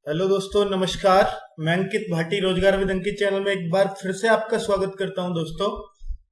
Hello दोस्तों, नमस्कार। मैं अंकित भाटी रोजगार विद अंकित चैनल में एक बार फिर से आपका स्वागत करता हूं।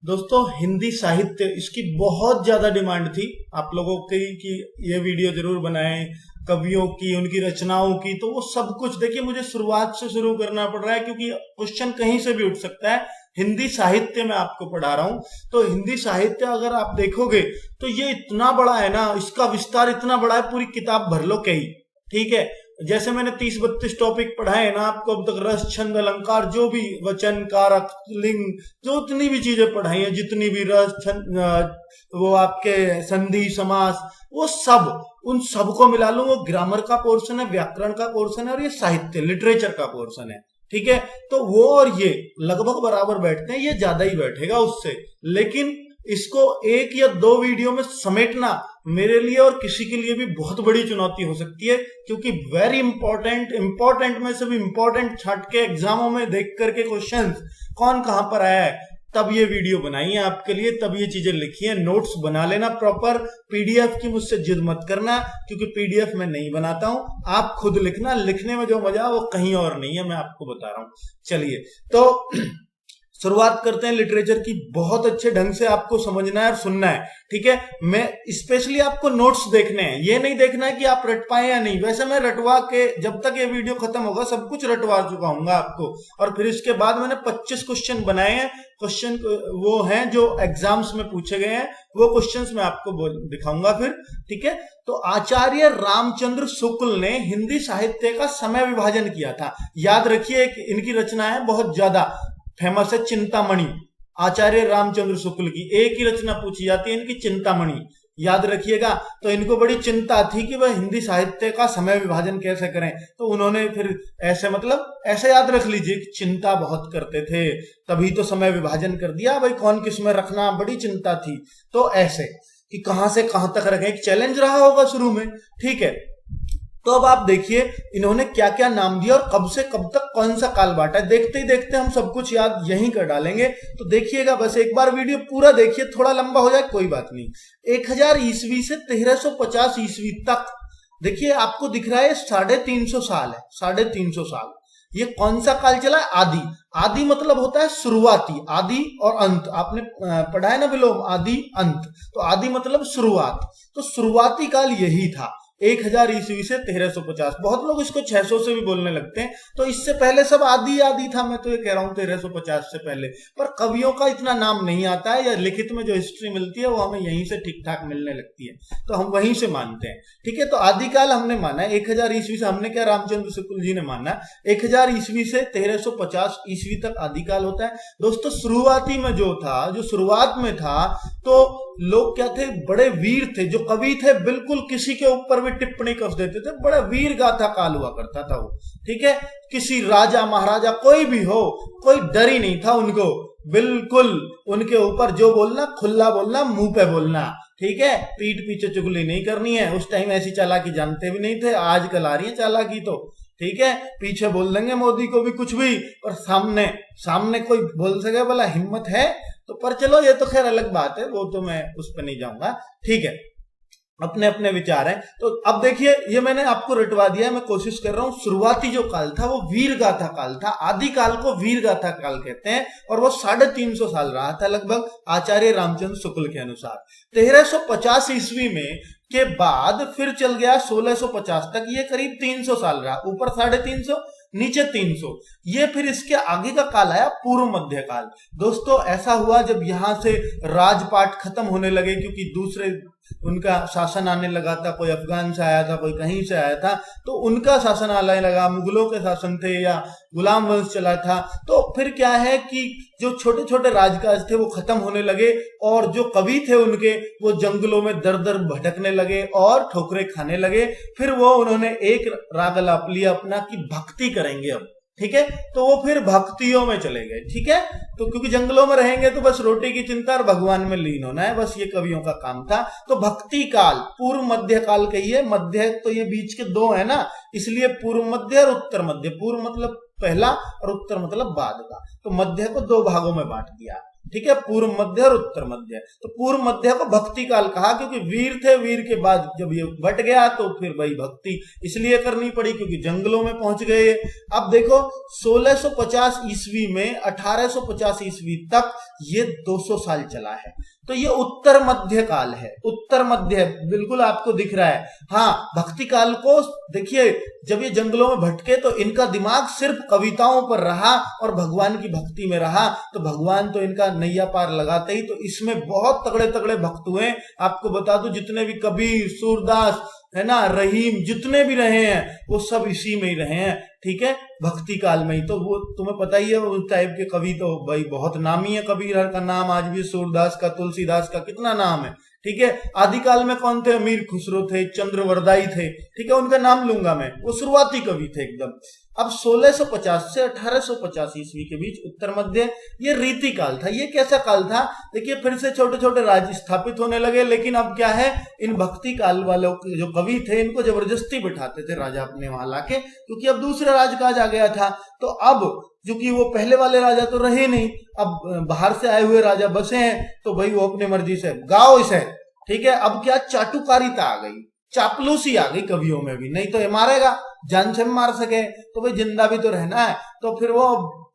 दोस्तों हिंदी साहित्य, इसकी बहुत ज्यादा डिमांड थी आप लोगों की कि ये वीडियो जरूर बनाएं, कवियों की, उनकी रचनाओं की। तो वो सब कुछ देखिए, मुझे शुरुआत से शुरू करना पड़ रहा है क्योंकि क्वेश्चन कहीं से भी उठ सकता है। हिंदी साहित्य में आपको पढ़ा रहा हूं, तो हिंदी साहित्य अगर आप देखोगे तो ये इतना बड़ा है ना, इसका विस्तार इतना बड़ा है, पूरी किताब भर लो कहीं। ठीक है, जैसे मैंने 30-32 टॉपिक पढ़ाए हैं ना आपको अब तक, रस, छंद, अलंकार, जो भी वचन, कारक, लिंग, जो जितनी भी चीजें पढ़ाई हैं, जितनी भी रस, छंद, वो आपके संधि, समास, वो सब, उन सबको मिला लूं, वो ग्रामर का पोर्शन है, व्याकरण का पोर्शन है, और ये साहित्य लिटरेचर का पोर्शन है। ठीक है, तो वो और ये लगभग बराबर बैठते हैं, ये ज्यादा ही बैठेगा उससे, लेकिन इसको एक या दो वीडियो में समेटना मेरे लिए और किसी के लिए भी बहुत बड़ी चुनौती हो सकती है, क्योंकि वेरी इंपॉर्टेंट में से भी इंपॉर्टेंट छाट के एग्जामों में देख करके क्वेश्चंस कौन कहां पर आया है, तब ये वीडियो बनाई है आपके लिए, तब ये चीजें लिखी है। नोट्स बना लेना प्रॉपर, पीडीएफ की मुझसे जिद मत करना, क्योंकि पीडीएफ मैं नहीं बनाता हूं, आप खुद लिखना। लिखने में जो मजा वो कहीं और नहीं है, मैं आपको बता रहा हूं। चलिए तो शुरुआत करते हैं लिटरेचर की। बहुत अच्छे ढंग से आपको समझना है और सुनना है। ठीक है, मैं स्पेशली आपको नोट्स देखने हैं, ये नहीं देखना है कि आप रट पाए या नहीं। वैसे मैं रटवा के, जब तक ये वीडियो खत्म होगा सब कुछ रटवा चुका हूँ आपको, और फिर इसके बाद मैंने 25 क्वेश्चन बनाए हैं। क्वेश्चन वो हैं जो एग्जाम्स में पूछे गए हैं, वो क्वेश्चंस मैं आपको दिखाऊंगा फिर। ठीक है, तो आचार्य रामचंद्र शुक्ल ने हिंदी साहित्य का समय विभाजन किया था। याद रखिए, इनकी रचना है बहुत ज्यादा फेमस है, चिंतामणि। आचार्य रामचंद्र शुक्ल की एक ही रचना पूछी जाती है इनकी, चिंतामणि, याद रखिएगा। तो इनको बड़ी चिंता थी कि वह हिंदी साहित्य का समय विभाजन कैसे करें, तो उन्होंने फिर ऐसे, मतलब ऐसे याद रख लीजिए कि चिंता बहुत करते थे, तभी तो समय विभाजन कर दिया भाई, कौन किस में रखना, बड़ी चिंता थी। तो ऐसे कि कहां से कहां तक रखें, एक चैलेंज रहा होगा शुरू में। ठीक है, तो अब आप देखिए इन्होंने क्या क्या नाम दिया और कब से कब तक कौन सा काल बांटा है। देखते ही देखते हम सब कुछ याद यहीं कर डालेंगे, तो देखिएगा, बस एक बार वीडियो पूरा देखिए, थोड़ा लंबा हो जाए कोई बात नहीं। 1000 ईस्वी से 1350 ईस्वी तक, देखिए आपको दिख रहा है 350 साल है, 350 साल। ये कौन सा काल चला है? आदि। आदि मतलब होता है शुरुआती, आदि और अंत, आपने पढ़ा है ना विलोम, आदि अंत, तो आदि मतलब शुरुआत। तो शुरुआती काल यही था, 1000 ईस्वी से 1350। बहुत लोग इसको 600 से भी बोलने लगते हैं, तो इससे पहले सब आदि आदि था। मैं तो ये कह रहा हूं 1350 से पहले, पर कवियों का इतना नाम नहीं आता है, या लिखित में जो हिस्ट्री मिलती है वो हमें यहीं से ठीक ठाक मिलने लगती है, तो हम वहीं से मानते हैं। ठीक है, तो आदिकाल हमने माना 1000 ईस्वी से, हमने क्या, रामचंद्र शुक्ल जी ने माना 1000 ईस्वी से 1350 ईस्वी तक आदिकाल होता है। दोस्तों शुरुआती में जो था, जो शुरुआत में था, तो लोग क्या थे, बड़े वीर थे, जो कवि थे बिल्कुल किसी के ऊपर भी टिप्पणी कर देते थे, बड़ा वीर गाथा काल हुआ करता था वो। ठीक है, किसी राजा महाराजा कोई भी हो, कोई डर ही नहीं था उनको, बिल्कुल उनके ऊपर जो बोलना, खुला बोलना, मुंह पे बोलना। ठीक है, पीठ पीछे चुगली नहीं करनी है। उस टाइम ऐसी चालाकी जानते भी नहीं थे, आजकल आ रही है चालाकी तो। ठीक है, पीछे बोल देंगे मोदी को भी कुछ भी, और सामने सामने कोई बोल सके भला, हिम्मत है तो। पर चलो ये तो खैर अलग बात है, वो तो मैं उस पर नहीं जाऊंगा। ठीक है, अपने अपने विचार हैं। तो अब देखिए, ये मैंने आपको रटवा दिया है, मैं कोशिश कर रहा हूं। शुरुआती जो काल था वो वीर गाथा काल था, आदि काल को वीर गाथा काल कहते हैं, और वो 350 साल रहा था लगभग, आचार्य रामचंद्र शुक्ल के अनुसार। 1350 ईस्वी में के बाद फिर चल गया 1650 तक, ये करीब 300 साल रहा, ऊपर 350, नीचे 300। ये फिर इसके आगे का काल आया पूर्व मध्य काल। दोस्तों ऐसा हुआ जब यहां से राजपाट खत्म होने लगे, क्योंकि दूसरे उनका शासन आने लगा था, कोई अफगान से आया था, कोई कहीं से आया था, तो उनका शासन आने लगा, मुगलों के शासन थे या गुलाम वंश चला था। तो फिर क्या है कि जो छोटे छोटे राजकाज थे वो खत्म होने लगे, और जो कवि थे उनके, वो जंगलों में दर दर भटकने लगे और ठोकरे खाने लगे। फिर वो उन्होंने एक राग अलाप लिया अपना कि भक्ति करेंगे अब। ठीक है, तो वो फिर भक्तियों में चले गए। ठीक है, तो क्योंकि जंगलों में रहेंगे तो बस रोटी की चिंता और भगवान में लीन होना है, बस ये कवियों का काम था। तो भक्ति काल, पूर्व मध्य काल कहिए, मध्य तो ये बीच के दो है ना, इसलिए पूर्व मध्य और उत्तर मध्य। पूर्व मतलब पहला और उत्तर मतलब बाद का, तो मध्य को दो भागों में बांट दिया। ठीक है, पूर्व मध्य और उत्तर मध्य। तो पूर्व मध्य को भक्ति काल कहा क्योंकि वीर थे, वीर के बाद जब ये बट गया तो फिर भाई भक्ति इसलिए करनी पड़ी क्योंकि जंगलों में पहुंच गए। अब देखो 1650 ईस्वी में 1850 ईस्वी तक ये 200 साल चला है, तो ये उत्तर मध्य काल है, उत्तर मध्य बिल्कुल आपको दिख रहा है। हाँ, भक्ति काल को देखिए, जब ये जंगलों में भटके तो इनका दिमाग सिर्फ कविताओं पर रहा और भगवान की भक्ति में रहा, तो भगवान तो इनका नैया पार लगाते ही। तो इसमें बहुत तगड़े तगड़े भक्त हुए। आपको बता दूं, जितने भी कबीर, सूरदास है ना, रहीम, जितने भी रहे हैं वो सब इसी में ही रहे हैं, ठीक है, भक्ति काल में ही। तो वो तुम्हें पता ही है, उस टाइप के कवि तो भाई बहुत नामी है। कबीर का नाम आज भी, सूरदास का, तुलसीदास का कितना नाम है, ठीक है। आदिकाल में कौन थे? अमीर खुसरो थे, चंद्रवरदाई थे, ठीक है, उनका नाम लूंगा मैं, वो शुरुआती कवि थे एकदम। अब 1650 से 1850 ईस्वी के बीच उत्तर मध्य ये रीति काल था। ये कैसा काल था? देखिए, फिर से छोटे छोटे राज्य स्थापित होने लगे, लेकिन अब क्या है, इन भक्ति काल वालों जो कवि थे इनको जबरदस्ती बिठाते थे राजा अपने वहां लाके, क्योंकि अब दूसरा राजकाज आ गया था। तो अब क्योंकि वो पहले वाले राजा तो रहे नहीं, अब बाहर से आए हुए राजा बसे हैं, तो भाई वो अपने मर्जी से गाओ इसे, ठीक है। अब क्या चाटुकारिता आ गई, चापलूसी आ गई कवियों में भी, नहीं तो ये मारेगा, जान से मार सके तो भाई जिंदा भी तो रहना है। तो फिर वो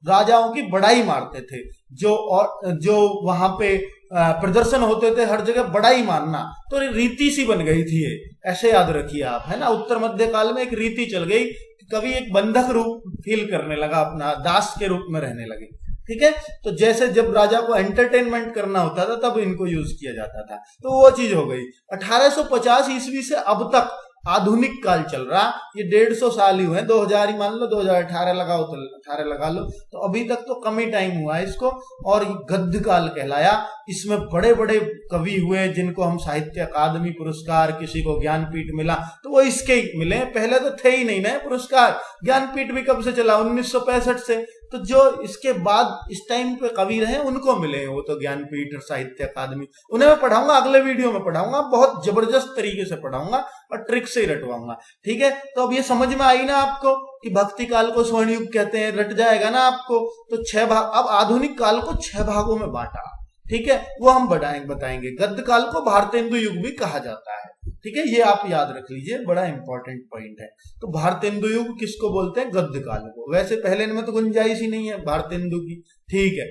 राजाओं की बड़ाई मारते थे, जो वहां पे प्रदर्शन होते थे हर जगह बड़ाई मारना, तो रीति सी बन गई थी ये, ऐसे याद रखिए आप, है ना। उत्तर मध्य काल में एक रीति चल गई, कभी एक बंधक रूप फील करने लगा, अपना दास के रूप में रहने लगे, ठीक है। तो जैसे जब राजा को एंटरटेनमेंट करना होता था तब इनको यूज किया जाता था, तो वो चीज हो गई। 1850 ईस्वी से अब तक आधुनिक काल चल रहा, ये 150 साल ही हुए, 2000 ही मान लो, 2018 लगाओ तो 18 लगा लो, तो अभी तक तो कम ही टाइम हुआ है इसको। और गद्य काल कहलाया। इसमें बड़े बड़े कवि हुए जिनको हम साहित्य अकादमी पुरस्कार, किसी को ज्ञानपीठ मिला तो वो इसके ही मिले, पहले तो थे ही नहीं ना पुरस्कार। ज्ञानपीठ भी कब से चला? 1965 से। तो जो इसके बाद इस टाइम पे कवि रहे उनको मिले हैं वो तो ज्ञानपीठ और साहित्य अकादमी। उन्हें मैं पढ़ाऊंगा, अगले वीडियो में पढ़ाऊंगा, बहुत जबरदस्त तरीके से पढ़ाऊंगा और ट्रिक से ही रटवाऊंगा, ठीक है। तो अब ये समझ में आई ना आपको कि भक्ति काल को स्वर्ण युग कहते हैं, रट जाएगा ना आपको। तो 6 भाग, अब आधुनिक काल को 6 भागों में बांटा, ठीक है, वो हम बताएंगे। गद्य काल को भारतेंदु युग भी कहा जाता है, ठीक है, ये आप याद रख लीजिए, बड़ा इंपॉर्टेंट पॉइंट है। तो भारतेंदु युग किसको बोलते हैं? गद्य काल को। वैसे पहले में तो गुंजाइश ही नहीं है भारतेंदु की, ठीक है।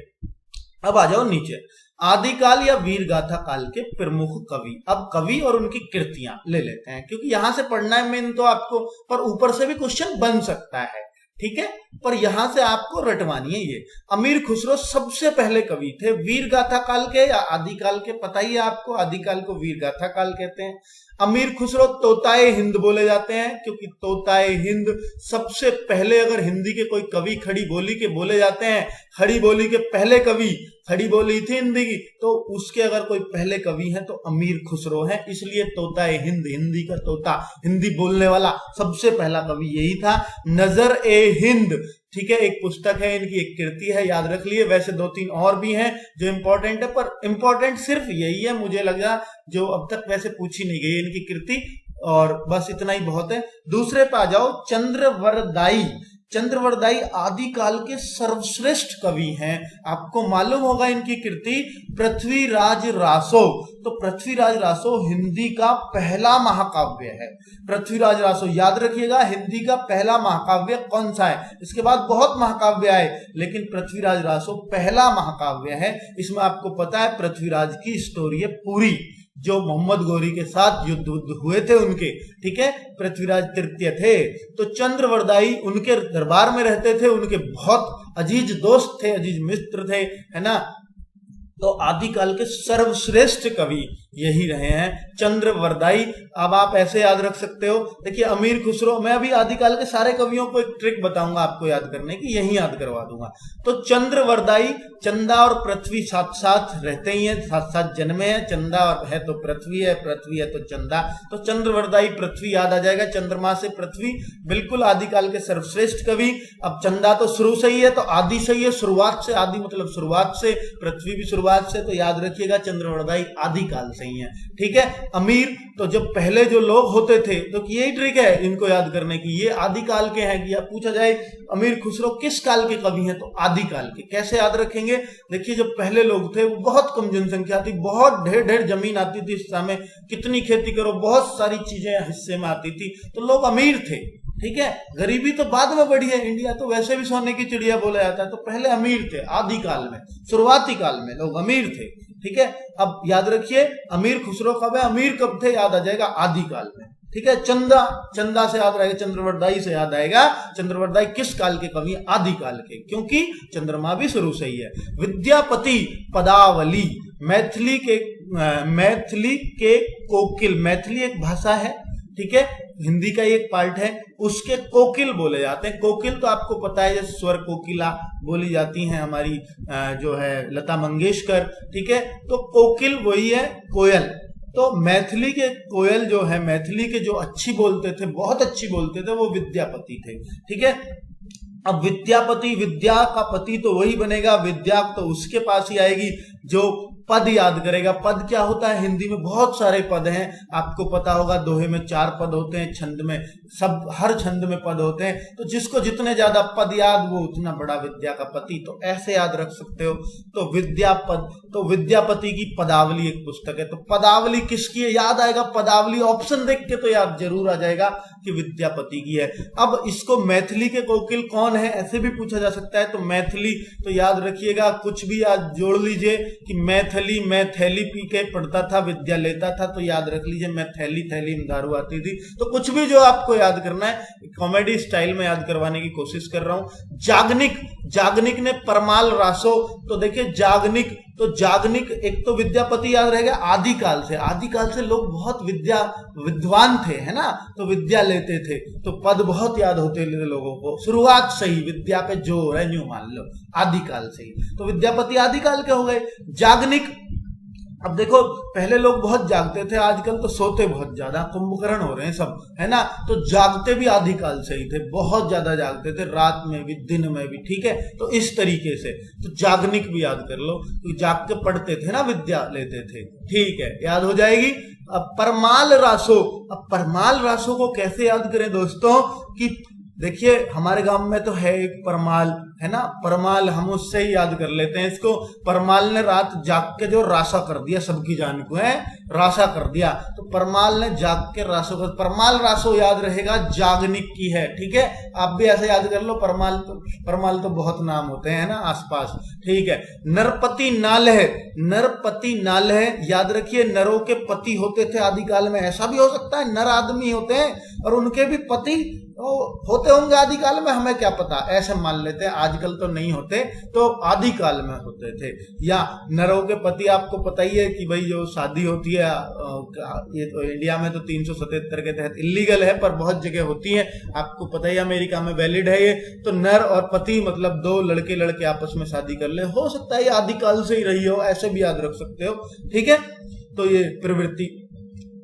अब आ जाओ नीचे, आदिकाल या वीर गाथा काल के प्रमुख कवि। अब कवि और उनकी कृतियां ले लेते हैं, क्योंकि यहां से पढ़ना है मेन तो आपको, पर ऊपर से भी क्वेश्चन बन सकता है, ठीक है, पर यहां से आपको रटवानी है ये। अमीर खुसरो सबसे पहले कवि थे, वीर गाथा काल के या आदिकाल के, पता ही है आपको, आदिकाल को वीर गाथा काल कहते हैं। अमीर खुसरो तोताए हिंद बोले जाते हैं, क्योंकि तोताए हिंद सबसे पहले, अगर हिंदी के कोई कवि खड़ी बोली के बोले जाते हैं, खड़ी बोली के पहले कवि, खड़ी बोली थी हिंदी की, तो उसके अगर कोई पहले कवि हैं तो अमीर खुसरो हैं, इसलिए तोताए हिंद, हिंदी का तोता, हिंदी बोलने वाला सबसे पहला कवि यही था। नजर ए हिंद, ठीक है, एक पुस्तक है इनकी, एक कृति है, याद रख लिए। वैसे 2-3 और भी हैं जो इंपॉर्टेंट है, पर इंपॉर्टेंट सिर्फ यही है, मुझे लगा, जो अब तक वैसे पूछी नहीं गई इनकी कृति, और बस इतना ही बहुत है। दूसरे पे आ जाओ, चंद्रवरदाई। चंद्रवरदाई आदिकाल के सर्वश्रेष्ठ कवि हैं। आपको मालूम होगा इनकी कृति पृथ्वीराज रासो। तो पृथ्वीराज रासो हिंदी का पहला महाकाव्य है। पृथ्वीराज रासो याद रखिएगा, हिंदी का पहला महाकाव्य कौन सा है? इसके बाद बहुत महाकाव्य आए, लेकिन पृथ्वीराज रासो पहला महाकाव्य है। इसमें आपको पता है पृथ्वीराज की स्टोरी है पूरी, जो मोहम्मद गौरी के साथ युद्ध हुए थे उनके, ठीक है, पृथ्वीराज तृतीय थे। तो चंद्रवरदाई उनके दरबार में रहते थे, उनके बहुत अजीज दोस्त थे, अजीज मित्र थे, है ना। तो आदिकाल के सर्वश्रेष्ठ कवि यही रहे हैं, चंद्रवरदाई। अब आप ऐसे याद रख सकते हो, देखिए अमीर खुसरो, मैं अभी आदिकाल के सारे कवियों को एक ट्रिक बताऊंगा आपको याद करने की, यही याद करवा दूंगा। तो चंद्रवरदाई, चंदा और पृथ्वी साथ साथ रहते ही हैं, साथ साथ जन्मे हैं। चंदा और है तो पृथ्वी है, पृथ्वी है तो चंदा, तो चंद्रवरदाई पृथ्वी याद आ जाएगा, चंद्रमा से पृथ्वी, बिल्कुल आदिकाल के सर्वश्रेष्ठ कवि। अब चंदा तो शुरू से ही है, तो आदि से ही है, शुरुआत से, आदि मतलब शुरुआत से, पृथ्वी भी शुरुआत से, तो याद रखिएगा चंद्रवरदाई आदिकाल से सही है। ठीक है, अमीर तो जब पहले जो लोग होते थे तो यही ट्रिक है इनको याद करने की, ये आदिकाल के हैं। कि पूछा जाए अमीर खुसरो किस काल के कवि हैं, तो आदिकाल के। कैसे याद रखेंगे, देखिए जब पहले लोग थे वो बहुत कम जनसंख्या थी, बहुत ढेर ढेर जमीन आती थी इस समय, कितनी खेती करो, बहुत सारी चीजें हिस्से में आती थी, तो लोग अमीर थे। ठीक है, गरीबी तो बाद में बढ़ी है, इंडिया तो वैसे भी सोने की चिड़िया बोला जाता है, तो पहले अमीर थे आदिकाल में, शुरुआती काल में लोग अमीर थे। ठीक है, अब याद रखिए अमीर खुसरो कब है, अमीर कब थे, याद आ जाएगा आदिकाल में। ठीक है, चंदा से याद रहेगा, चंद्रवरदाई से याद आएगा, चंद्रवरदाई किस काल के कवि, आदिकाल के, क्योंकि चंद्रमा भी शुरू से ही है। विद्यापति पदावली, मैथिली के कोकिल, मैथिली एक भाषा है, ठीक है, हिंदी का एक पार्ट है, उसके कोकिल बोले जाते हैं। कोकिल तो आपको पता है जैसे स्वर कोकिला बोली जाती हैं हमारी जो है लता मंगेशकर। ठीक है, तो कोकिल वही है कोयल। तो मैथिली के कोयल जो है, मैथिली के जो अच्छी बोलते थे, बहुत अच्छी बोलते थे, वो विद्यापति थे। ठीक है, अब विद्यापति, विद्या का पति तो वही बनेगा, विद्या तो उसके पास ही आएगी जो पद याद करेगा। पद क्या होता है, हिंदी में बहुत सारे पद हैं, आपको पता होगा, दोहे में 4 पद होते हैं, छंद में सब, हर छंद में पद होते हैं, तो जिसको जितने ज्यादा पद याद वो उतना बड़ा विद्या का पति, तो ऐसे याद रख सकते हो। तो विद्यापद, तो विद्यापति की पदावली एक पुस्तक है, तो पदावली किसकी है, याद आएगा पदावली, ऑप्शन देख के तो याद जरूर आ जाएगा कि विद्यापति की है। अब इसको मैथिली के कोकिल कौन है ऐसे भी पूछा जा सकता है, तो मैथिली तो याद रखिएगा, कुछ भी याद जोड़ लीजिए कि मैथिली, मैं थैली पी के पढ़ता था, विद्या लेता था, तो याद रख लीजिए मैं थैली, थैली में दारू आती थी। तो कुछ भी जो आपको याद करना है, कॉमेडी स्टाइल में याद करवाने की कोशिश कर रहा हूं। जागनिक, जागनिक ने परमाल रासो, तो देखिए जागनिक, तो जागनिक एक तो विद्यापति याद रहेगा, आदिकाल से, आदिकाल से लोग बहुत विद्वान थे, है ना, तो विद्या लेते थे, तो पद बहुत याद होते थे लोगों को, शुरुआत से ही विद्या पे जोर है, न्यू मान लो आदिकाल से ही, तो विद्यापति आदिकाल के हो गए। जागनिक, अब देखो पहले लोग बहुत जागते थे, आजकल तो सोते बहुत ज्यादा, कुंभकर्ण हो रहे हैं सब, है ना, तो जागते भी आदिकाल से ही थे, बहुत ज्यादा जागते थे, रात में भी दिन में भी। ठीक है, तो इस तरीके से तो जागनिक भी याद कर लो, तो जाग के पढ़ते थे ना, विद्या लेते थे। ठीक है, याद हो जाएगी। अब परमाल रासो, अब परमाल रासो को कैसे याद करें दोस्तों, कि देखिए हमारे गांव में तो है एक परमाल, है ना, परमाल, हम उससे ही याद कर लेते हैं इसको। परमाल ने रात जाग के जो रासा कर दिया, सबकी जान को है रासा कर दिया, तो परमाल ने जाग के रासो कर, परमाल रासो याद रहेगा, जागनिक की है। ठीक है, आप भी ऐसे याद कर लो, परमाल तो बहुत नाम होते हैं ना आसपास। ठीक है, नरपति नालह, नरपति नालह याद रखिए, नरों के पति होते थे आदिकाल में, ऐसा भी हो सकता है नर आदमी होते हैं और उनके भी पति होते होंगे आदिकाल में, हमें क्या पता, ऐसे मान लेते हैं, आजकल तो नहीं होते, तो आदिकाल में होते थे। या नरों के पति, आपको पता ही है कि भाई जो शादी होती है, ये तो इंडिया में तो 377 के तहत इलीगल है, पर बहुत जगह होती है, आपको पता ही, अमेरिका में वैलिड है ये, तो नर और पति मतलब 2 लड़के आपस में शादी कर ले, हो सकता है ये आदिकाल से ही रही हो, ऐसे भी याद रख सकते हो। ठीक है, तो ये प्रवृत्ति।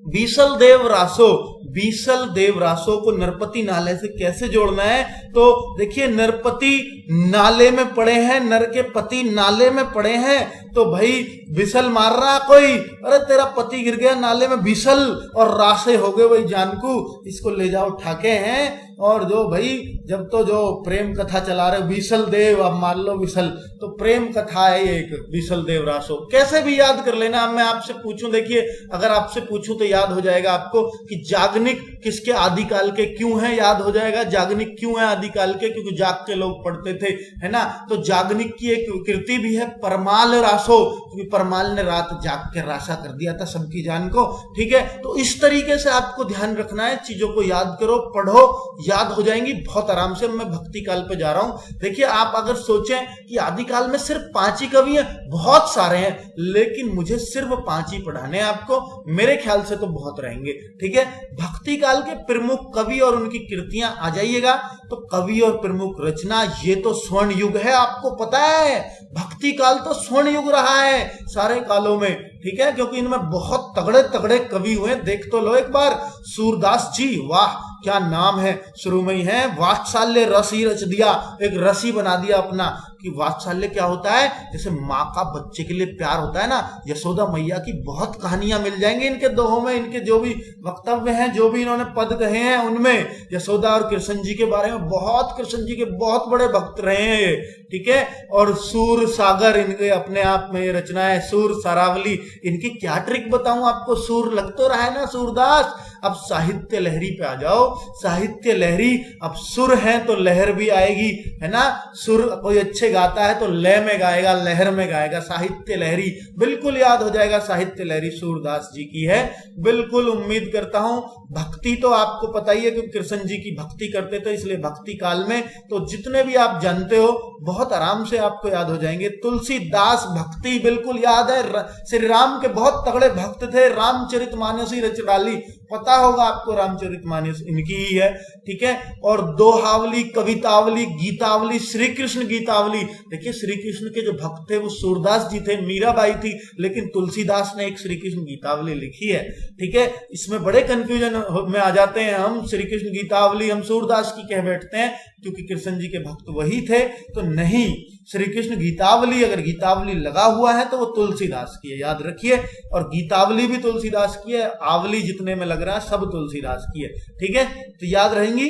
बीसल देव रासो, बीसल देव रासो को नरपति नाले से कैसे जोड़ना है, तो देखिए नरपति नाले में पड़े हैं, नर के पति नाले में पड़े हैं, तो भाई बिसल मार रहा कोई, अरे तेरा पति गिर गया नाले में, बिसल और रासे हो गए भाई जानकू, इसको ले जाओ ठाके हैं। और जो भाई जब तो जो प्रेम कथा चला रहे बीसल देव, अब मान लो बिसल, तो प्रेम कथा है एक बीसल देव रासो, कैसे भी याद कर लेना। अब मैं आपसे पूछूं, देखिए अगर आपसे पूछूं तो याद हो जाएगा आपको कि जागनिक किसके आदिकाल के क्यों है, याद हो जाएगा जागनिक क्यों है आदिकाल के, क्योंकि जाग के लोग पढ़ते थे, है ना। तो जागनिक की एक कृति भी है परमाल रासो, क्योंकि परमाल ने रात जाग के रासा कर दिया था सबकी जान को। ठीक है, तो इस तरीके से आपको ध्यान रखना है, चीजों को याद करो, पढ़ो, याद हो जाएंगी बहुत आराम से। मैं भक्ति काल पे जा रहा हूं। देखिए आप अगर सोचें कि आदिकाल में सिर्फ 5 ही कवि हैं, बहुत सारे हैं, लेकिन मुझे सिर्फ 5 ही पढ़ाने हैं आपको, मेरे ख्याल से तो बहुत रहेंगे। ठीक है, भक्ति काल के प्रमुख कवि और उनकी कृतियां आ जाइएगा। तो कवि और प्रमुख रचना, ये तो स्वर्ण युग है, आपको पता है भक्ति काल तो स्वर्ण युग रहा है सारे कालों में। ठीक है, क्योंकि इनमें बहुत तगड़े तगड़े कवि हुए, देख तो लो एक बार। सूरदास जी, वाह क्या नाम है, शुरू में ही है, वात्सल्य रस ही रच दिया, एक रसी बना दिया अपना। कि वात्सल्य क्या होता है, जैसे माँ का बच्चे के लिए प्यार होता है ना, यशोदा मैया की बहुत कहानियां मिल जाएंगी इनके दोहों में। इनके जो भी वक्तव्य हैं, जो भी इन्होंने पद कहे हैं, उनमें यशोदा और कृष्ण जी के बारे में बहुत, कृष्ण जी के बहुत बड़े भक्त रहे हैं ये, ठीक है। और सूर सागर इनके अपने आप में रचना है, सूर सारावली। इनकी क्या ट्रिक बताऊं आपको, सूर लग तो रहा है ना सूरदास। अब साहित्य लहरी पे आ जाओ, साहित्य लहरी। अब सुर है तो लहर भी आएगी, है ना। सुर कोई अच्छे गाता है तो लय में गाएगा, लहर में गाएगा। साहित्य लहरी बिल्कुल याद हो जाएगा, साहित्य लहरी सूरदास जी की है। बिल्कुल उम्मीद करता हूं। भक्ति तो आपको पता ही है कि कृष्ण जी की भक्ति करते थे, इसलिए भक्ति काल में तो जितने भी आप जानते हो बहुत आराम से आपको याद हो जाएंगे। तुलसीदास भक्ति बिल्कुल याद है। श्री राम के बहुत तगड़े भक्त थे, रामचरितमानस ही रच डाली, पता होगा आपको रामचरितमानस इनकी ही है, ठीक है। और दोहावली, कवितावली, गीतावली, श्री कृष्ण गीतावली। देखिए श्री कृष्ण के जो भक्त थे वो सूरदास जी थे, मीराबाई थी, लेकिन तुलसीदास ने एक श्री कृष्ण गीतावली लिखी है, ठीक है। इसमें बड़े कंफ्यूजन में आ जाते हैं हम, श्री कृष्ण गीतावली हम सूरदास की कह बैठते हैं क्योंकि कृष्ण जी के भक्त वही थे, तो नहीं, श्री कृष्ण गीतावली, अगर गीतावली लगा हुआ है तो वो तुलसीदास की है, याद रखिए। और गीतावली भी तुलसीदास की है, आवली जितने में लग रहा है सब तुलसीदास की है, ठीक है, तो याद रहेंगी।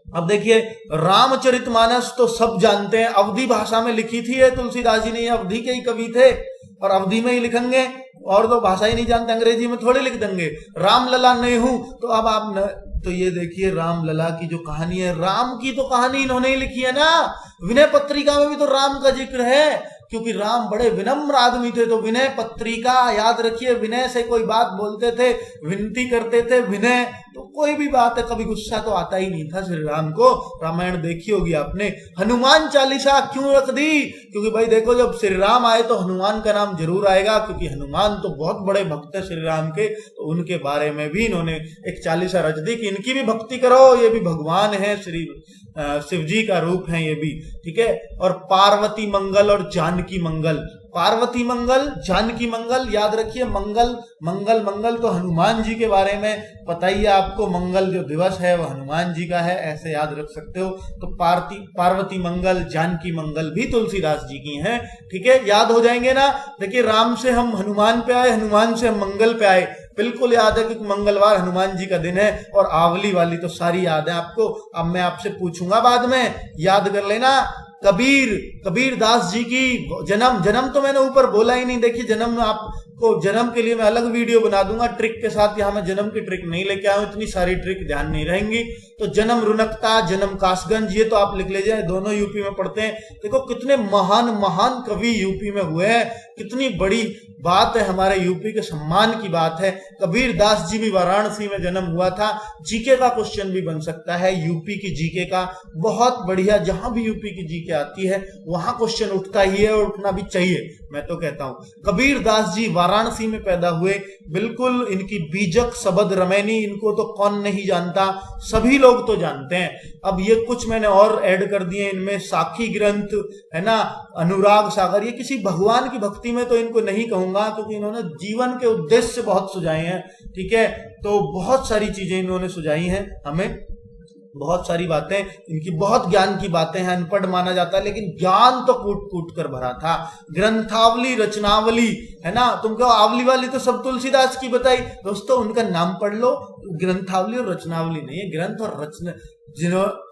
अब देखिए रामचरितमानस तो सब जानते हैं, अवधी भाषा में लिखी थी ये तुलसीदास जी ने, ये अवधी के ही कवि थे और अवधी में ही लिखेंगे, और तो भाषा ही नहीं जानते, अंग्रेजी में थोड़े लिख देंगे। रामलला नहीं हूं तो अब आप तो ये देखिए रामलला की जो कहानी है, राम की तो कहानी इन्होंने ही लिखी है ना। विनय पत्रिका में भी तो राम का जिक्र है, क्योंकि राम बड़े विनम्र आदमी थे, तो विनय पत्रिका याद रखिए। विनय से कोई बात बोलते थे, विनती करते थे, विनय, तो कोई भी बात है कभी गुस्सा तो आता ही नहीं था श्री राम को। रामायण देखी होगी आपने। हनुमान चालीसा क्यों रख दी, क्योंकि भाई देखो जब श्री राम आए तो हनुमान का नाम जरूर आएगा, क्योंकि हनुमान तो बहुत बड़े भक्त है श्री राम के, तो उनके बारे में भी इन्होंने एक चालीसा रच दी कि इनकी भी भक्ति करो, ये भी भगवान है, श्री शिव जी का रूप है ये भी, ठीक है। और पार्वती मंगल और जानकी मंगल, पार्वती मंगल, जानकी मंगल, याद रखिए। मंगल मंगल मंगल तो हनुमान जी के बारे में पता ही है आपको, मंगल जो दिवस है वो हनुमान जी का है, ऐसे याद रख सकते हो। तो पार्वती मंगल, जानकी मंगल भी तुलसीदास जी की हैं, ठीक है, याद हो जाएंगे ना। देखिए राम से हम हनुमान पे आए, हनुमान से हम मंगल पे आए, बिल्कुल याद है क्योंकि मंगलवार हनुमान जी का दिन है। और आवली वाली तो सारी याद है आपको, अब मैं आपसे पूछूंगा बाद में, याद कर लेना। कबीर दास जी की जन्म तो मैंने ऊपर बोला ही नहीं। देखिए जन्म आपको, जन्म के लिए मैं अलग वीडियो बना दूंगा ट्रिक के साथ, यहां मैं जन्म की ट्रिक नहीं लेके आया हूं, इतनी सारी ट्रिक ध्यान नहीं रहेंगी। तो जन्म रुनकता, जन्म कासगंज, ये तो आप लिख लीजिए, दोनों यूपी में पढ़ते हैं। देखो कितने महान महान कवि यूपी में हुए हैं, कितनी बड़ी बात है, हमारे यूपी के सम्मान की बात है। कबीर दास जी भी वाराणसी में जन्म हुआ था। जीके का क्वेश्चन भी बन सकता है, यूपी की जीके का, बहुत बढ़िया। जहां भी यूपी की जीके आती है वहां क्वेश्चन उठता ही है और उठना भी चाहिए, मैं तो कहता हूं। कबीर दास जी वाराणसी में पैदा हुए, बिल्कुल इनकी बीजक शबद रमैनी, इनको तो कौन नहीं जानता, सभी लोग तो जानते हैं। अब ये कुछ मैंने और ऐड कर दिए इनमें, साखी ग्रंथ है ना, अनुराग सागर, ये किसी भगवान की भक्ति में तो इनको नहीं कहूंगा क्योंकि इन्होंने जीवन के उद्देश्य बहुत सुझाए हैं, ठीक है। तो बहुत सारी चीजें इन्होंने सुझाई हैं हमें, बहुत सारी बातें, इनकी बहुत ज्ञान की बातें हैं। अनपढ़ माना जाता है लेकिन ज्ञान तो कूट कूट कर भरा था। ग्रंथावली, रचनावली है ना, तुमको आवली वाली तो सब तुलसीदास की बताई दोस्तों, उनका नाम पढ़ लो। ग्रंथावली और रचनावली नहीं है, ग्रंथ और रचना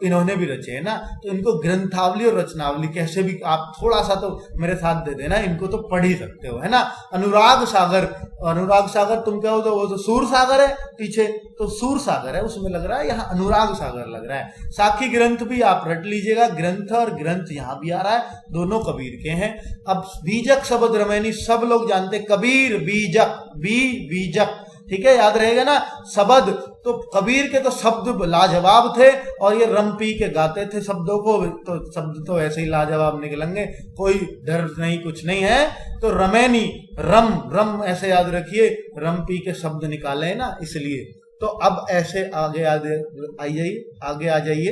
इन्होंने भी रचे है ना, तो इनको ग्रंथावली और रचनावली कैसे भी आप थोड़ा सा तो मेरे साथ दे देना, इनको तो पढ़ ही सकते हो, है ना। अनुराग सागर तुम कहो तो वो तो सूर सागर है पीछे, तो सूर सागर है उसमें लग रहा है, यहाँ अनुराग सागर लग रहा है। साखी ग्रंथ भी आप रट लीजिएगा, ग्रंथ और ग्रंथ यहाँ भी आ रहा है, दोनों कबीर के हैं। अब बीजक शब्द रमैनी सब लोग जानते, कबीर बीजक, बीजक, ठीक है, याद रहेगा ना। शब्द तो कबीर के तो शब्द लाजवाब थे और ये रम पी के गाते थे शब्दों को, तो शब्द तो ऐसे ही लाजवाब निकलेंगे, कोई डर नहीं, कुछ नहीं है। तो रमैनी, रम ऐसे याद रखिए, रम पी के शब्द निकाले ना, इसलिए। तो अब ऐसे आगे आ जाइए,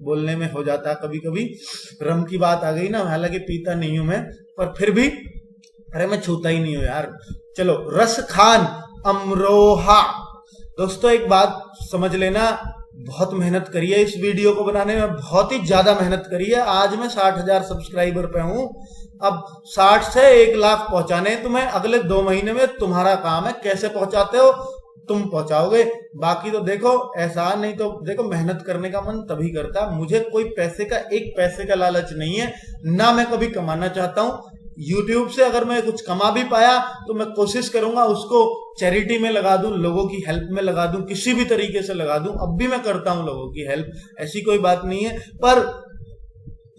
बोलने में हो जाता है कभी कभी, रम की बात आ गई ना, हालांकि पीता नहीं हूं मैं, पर फिर भी अरे मैं छूता ही नहीं हूं यार। चलो, रस खान, अमरोहा। दोस्तों एक बात समझ लेना, बहुत मेहनत करी है इस वीडियो को बनाने में, बहुत ही ज्यादा मेहनत करी है। आज मैं 60,000 सब्सक्राइबर पे हूं। अब 60 से 1 लाख पहुंचाने हैं तुम्हें अगले 2 महीने में। तुम्हारा काम है, कैसे पहुंचाते हो तुम पहुंचाओगे। बाकी तो देखो, ऐसा नहीं तो देखो, मेहनत करने का मन तभी करता। मुझे कोई पैसे का, 1 पैसे का लालच नहीं है, ना मैं कभी कमाना चाहता हूं। YouTube से अगर मैं कुछ कमा भी पाया तो मैं कोशिश करूंगा उसको चैरिटी में लगा दूं, लोगों की हेल्प में लगा दूं, किसी भी तरीके से लगा दूं। अब भी मैं करता हूं लोगों की हेल्प, ऐसी कोई बात नहीं है। पर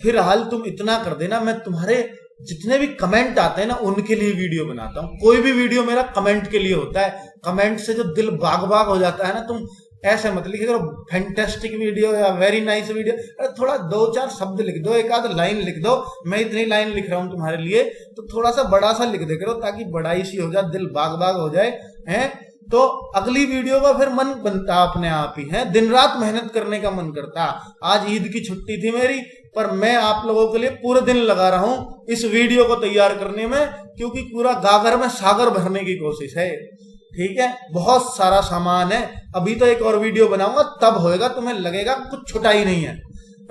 फिलहाल तुम इतना कर देना, मैं तुम्हारे जितने भी कमेंट आते हैं ना उनके लिए वीडियो बनाता हूं। कोई भी वीडियो मेरा कमेंट के लिए होता है। कमेंट से जो दिल बाग बाग हो जाता है ना, तुम ऐसे मत लिखे करो फैंटास्टिक वीडियो या वेरी नाइस वीडियो। अरे थोड़ा 2-4 शब्द लिख दो, 1 आध लाइन लिख दो। मैं इतनी लाइन लिख रहा हूं तुम्हारे लिए, तो थोड़ा सा बड़ा सा लिख दे करो, ताकि बड़ाई सी हो जाए, दिल बाग बाग हो जाए हैं। तो अगली वीडियो का फिर मन बनता अपने आप ही है, दिन रात मेहनत करने का मन करता। आज ईद की छुट्टी थी मेरी, पर मैं आप लोगों के लिए पूरे दिन लगा रहा हूं इस वीडियो को तैयार करने में, क्योंकि पूरा गागर में सागर भरने की कोशिश है। ठीक है, बहुत सारा सामान है। अभी तो एक और वीडियो बनाऊंगा, तब होएगा, तुम्हें लगेगा कुछ छुटा ही नहीं है।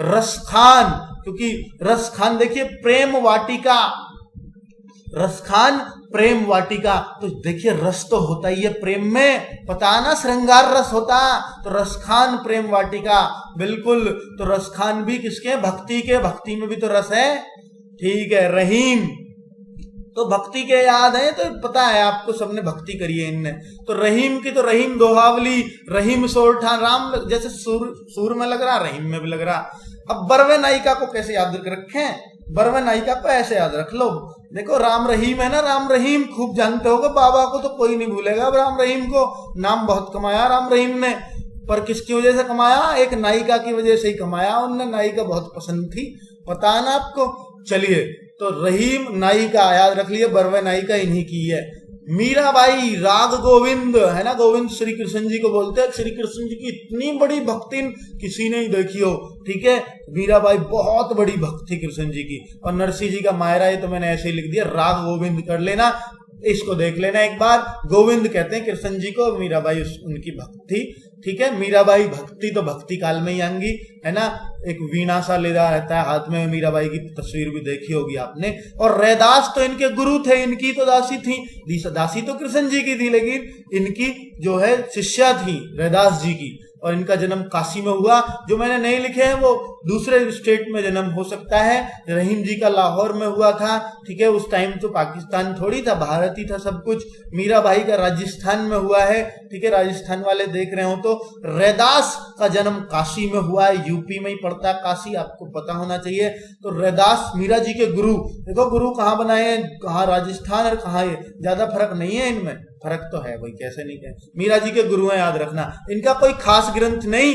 रसखान, क्योंकि रसखान देखिए, प्रेम वाटिका, रसखान प्रेम वाटिका, तो देखिए रस तो होता ही है प्रेम में, पता ना, श्रृंगार रस होता। तो रसखान प्रेम वाटिका, बिल्कुल। तो रसखान भी किसके? भक्ति के। भक्ति में भी तो रस है। ठीक है, रहीम तो भक्ति के याद है, तो पता है आपको, सबने भक्ति करी है इनने। तो रहीम की तो रहीम दोहावली, रहीम सोरठा, राम जैसे सूर में लग रहा, रहीम में भी लग रहा। अब बरवे नायिका को कैसे याद रखें? बरवे नायिका को ऐसे याद रख लो, देखो राम रहीम है ना, राम रहीम खूब जानते होगे, बाबा को तो कोई नहीं भूलेगा राम रहीम को। नाम बहुत कमाया राम रहीम ने, पर किसकी वजह से कमाया? एक नायिका की वजह से ही कमाया उनने। नायिका बहुत पसंद थी, पता है ना आपको। चलिए, तो रहीम नायिका याद रख लिए, बरवे नायिका इन्हीं की है। मीराबाई, राग गोविंद है ना, गोविंद श्री कृष्ण जी को बोलते हैं। श्री कृष्ण जी की इतनी बड़ी भक्ति किसी ने ही देखी हो। ठीक है, मीराबाई बहुत बड़ी भक्ति कृष्ण जी की। और नरसिंह जी का मायरा, ये तो मैंने ऐसे ही लिख दिया, राग गोविंद कर लेना, इसको देख लेना एक बार। गोविंद कहते हैं कृष्ण जी को, मीराबाई उनकी भक्ति। ठीक है, मीराबाई भक्ति तो भक्ति काल में ही आएंगी, है ना। एक वीणा सा लेदा रहता है हाथ में, मीराबाई की तस्वीर भी देखी होगी आपने। और रैदास तो इनके गुरु थे, इनकी तो दासी थी। दासी तो कृष्ण जी की थी, लेकिन इनकी जो है शिष्या थी रैदास जी की। और इनका जन्म काशी में हुआ। जो मैंने नहीं लिखे हैं वो दूसरे स्टेट में जन्म हो सकता है। रहीम जी का लाहौर में हुआ था। ठीक है, उस टाइम तो पाकिस्तान थोड़ी था, भारत ही था सब कुछ। मीराबाई का राजस्थान में हुआ है। ठीक है, राजस्थान वाले देख रहे हो तो। रैदास का जन्म काशी में हुआ है, यूपी में ही पड़ता है काशी, आपको पता होना चाहिए। तो रैदास मीरा जी के गुरु, देखो गुरु कहाँ बनाए हैं, कहाँ राजस्थान और कहाँ ये, ज्यादा फर्क नहीं है इनमें। फर्क तो है भाई, कैसे नहीं कहे। मीरा जी के गुरु हैं, याद रखना। इनका कोई खास ग्रंथ नहीं,